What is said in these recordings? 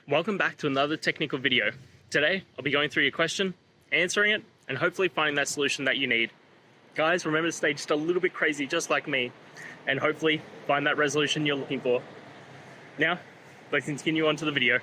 Welcome back to another technical video. Today, I'll be going through your question, answering it, and hopefully finding that solution that you need. Guys, remember to stay just a little bit crazy, just like me, and hopefully find that resolution you're looking for. Now, let's continue on to the video.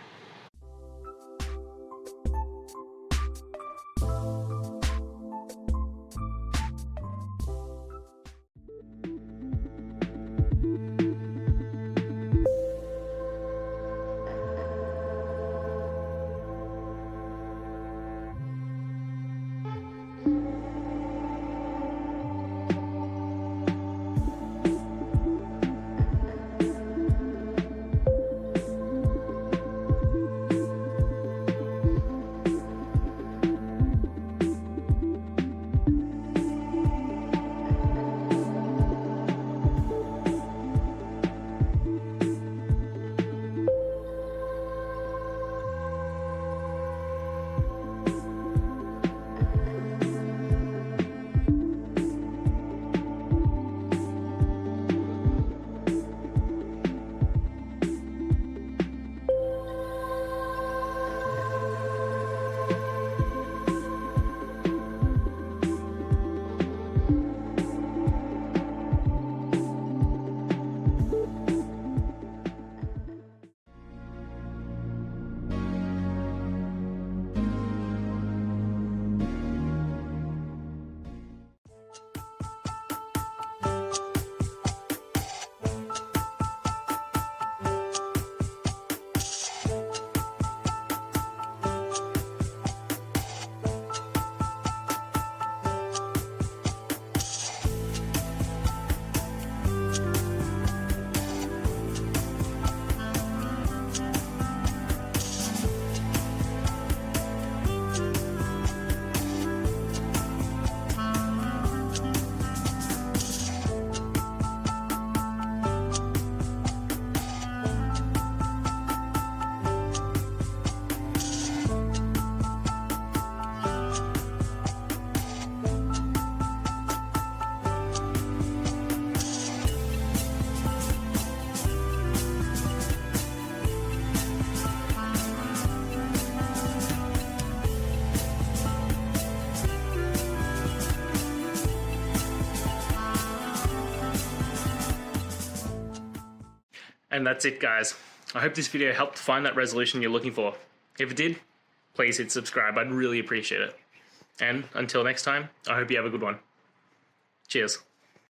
And that's it, guys. I hope this video helped find that resolution you're looking for. If it did, please hit subscribe. I'd really appreciate it. And until next time, I hope you have a good one. Cheers.